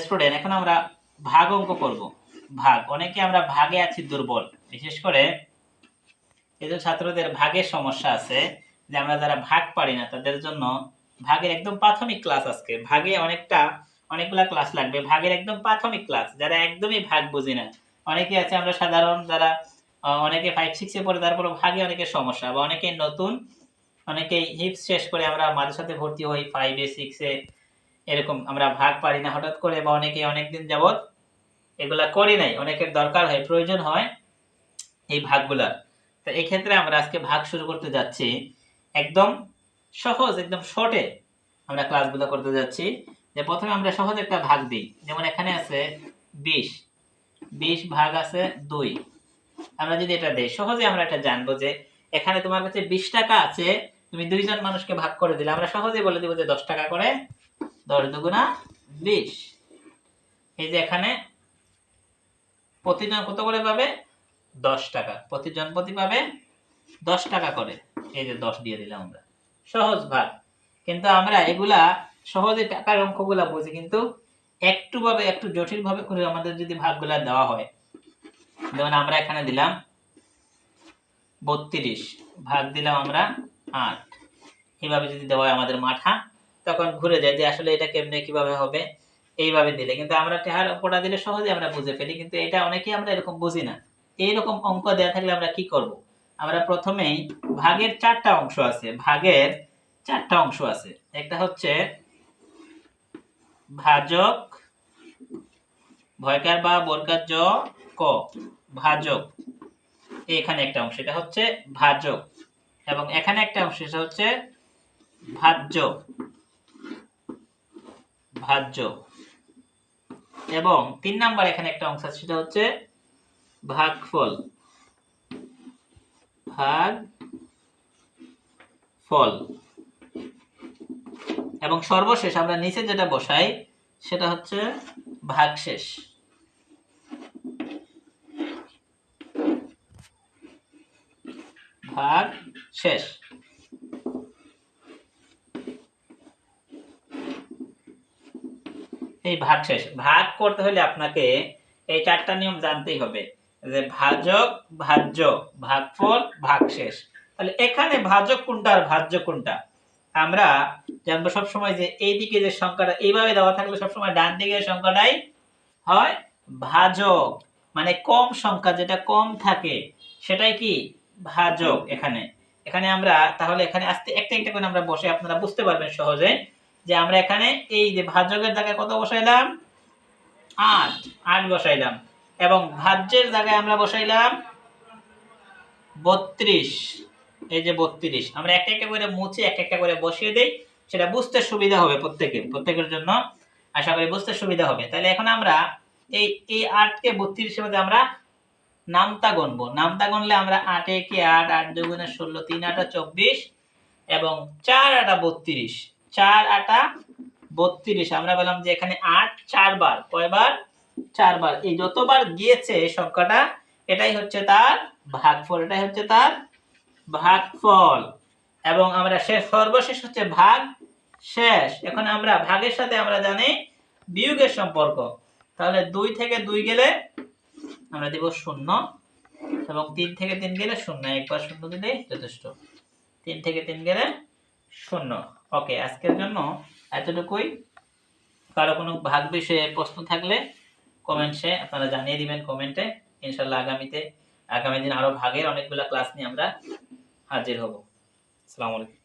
Student, এখন আমরা ভাগ অঙ্ক করব। ভাগ, অনেকে আমরা ভাগে আছি দুর্বল, বিশেষ করে এই যে ছাত্রদের ভাগের সমস্যা আছে, যে আমরা যারা ভাগ পারি না তাদের জন্য ভাগের একদম প্রাথমিক ক্লাস আজকে। ভাগে অনেকগুলা ক্লাস লাগবে, ভাগের একদম প্রাথমিক ক্লাস, যারা একদমই ভাগ বুঝি না। অনেকে আছে আমরা সাধারণ যারা অনেকে 5-6 এ পড়ে, তারপর ভাগে অনেকের সমস্যা, বা অনেকে নতুন, অনেকে হিপস শেষ করে আমরা মাদ্রাসাতে ভর্তি হই 5 এ 6 এ, এরকম আমরা ভাগ পারি না হঠাৎ করে, বা অনেকে অনেকদিন যাবত এগুলা করি নাই, অনেকের দরকার হয়, প্রয়োজন হয় এই ভাগগুলা। তো এই ক্ষেত্রে আমরা আজকে ভাগ শুরু করতে যাচ্ছি একদম সহজ, একদম শর্টে আমরা ক্লাসগুলো করতে যাচ্ছি। যে প্রথমে আমরা সহজ একটা ভাগ দিই, যেমন এখানে আছে 20, 20 ভাগ আছে 2। আমরা যদি এটা দেই, সহজে আমরা এটা জানবো যে এখানে তোমার কাছে 20 টাকা আছে, তুমি দুইজন মানুষকে ভাগ করে দিলে, আমরা সহজেই বলে দিব যে 10 টাকা করে, 10 দুগুণা 20। এই যে এখানে প্রতিজন কত করে পাবে? 10 টাকা। প্রতিজন প্রতি পাবে 10 টাকা করে। এই যে 10 দিয়ে দিলাম আমরা। সহজ ভাগ। কিন্তু আমরা এগুলা সহজে টাকার অঙ্কগুলা বুঝি, কিন্তু একটু জটিল ভাবে করে আমাদের যদি ভাগগুলা দেওয়া হয়, যেমন আমরা এখানে দিলাম 32, ভাগ দিলাম আমরা 8, এইভাবে যদি দেওয়া হয় আমাদের মাথা তখন ঘুরে যায় যে আসলে এটা কেমনে কিভাবে হবে। এইভাবে দিলে কিন্তু আমরা টেহার অঙ্কটা দিলে সহজে আমরা বুঝে ফেলি, কিন্তু এটা অনেকেই আমরা এরকম বুঝি না। এইরকম অঙ্ক দেওয়া থাকলে আমরা কি করব? আমরা প্রথমেই ভাগের 4টা অংশ আছে, ভাগের 4টা অংশ আছে। একটা হচ্ছে ভাজক, ভয়কার বা বর্গার জ ক, ভাজক। এখানে একটা অংশ, এটা হচ্ছে ভাজক, এবং এখানে একটা অংশ, সেটা হচ্ছে ভাজ্য, ভাজ্য। এবং 3 নাম্বার এখানে একটা অংশ আছে, সেটা হচ্ছে ভাগফল, ভাগফল। এবং সর্বশেষ আমরা নিচে যেটা বসাই সেটা হচ্ছে ভাগশেষ, ভাগশেষ। এই ভাগশেষ ভাগ করতে হলে আপনাকে এই 4টা নিয়ম জানতেই হবে, যে ভাজক, ভাজ্য, ভাগফল, ভাগশেষ। তাহলে এখানে ভাজক কোনটা আর ভাজ্য কোনটা আমরা জানবো সবসময়। যে এইদিকে যে সংখ্যাটা এইভাবে দেওয়া থাকলে সবসময় ডান দিকের সংখ্যাটাই হয় ভাজক, মানে কম সংখ্যা যেটা কম থাকে সেটাই কি ভাজক। এখানে এখানে আমরা তাহলে এখানে আস্তে একটা একটা করে আমরা বসে, আপনারা বুঝতে পারবেন সহজে যে আমরা এখানে এই যে ভাজকের জায়গায় কত বসাইলাম? 8, 8 বসাইলাম, এবং ভাজ্যের জায়গায় আমরা বসাইলাম 32। এই যে 32 আমরা একটা একটা করে মুছে একটা একটা করে বসিয়ে দেই, সেটা বুঝতে সুবিধা হবে প্রত্যেকের জন্য, আশা করি বুঝতে সুবিধা হবে। তাহলে এখন আমরা এই 8 কে 32 এর মধ্যে আমরা নামতা গুনবো। নামতা গুনলে আমরা 8 একে 8, 8 দুগুণে 16, 3 8 24, এবং 4 8 32, 4 8 32। আমরা বললাম যে এখানে 8 4 বার, কয়বার? 4 বার। এই যতবার গিয়েছে এই সংখ্যাটা, এটাই হচ্ছে তার ভাগফল, এটাই হচ্ছে তার ভাগফল। এবং আমরা সর্বশেষ হচ্ছে ভাগ শেষ। এখন আমরা ভাগের সাথে আমরা জানি বিয়োগের সম্পর্ক, তাহলে 2 থেকে 2 গেলে আমরা দেব 0, এবং 3 থেকে 3 গেলে 0, একবার 0 দিলেই যথেষ্ট। 3 থেকে 3 গেলে 0। ওকে, আজকের জন্য এতটুকুই। কারো কোনো ভাগ বিষয়ে প্রশ্ন থাকলে কমেন্টসে আপনারা জানিয়ে দিবেন কমেন্টে। ইনশাআল্লাহ আগামী দিন আরো ভাগের অনেকগুলা ক্লাস নিয়ে আমরা হাজির হব। আসসালামু আলাইকুম।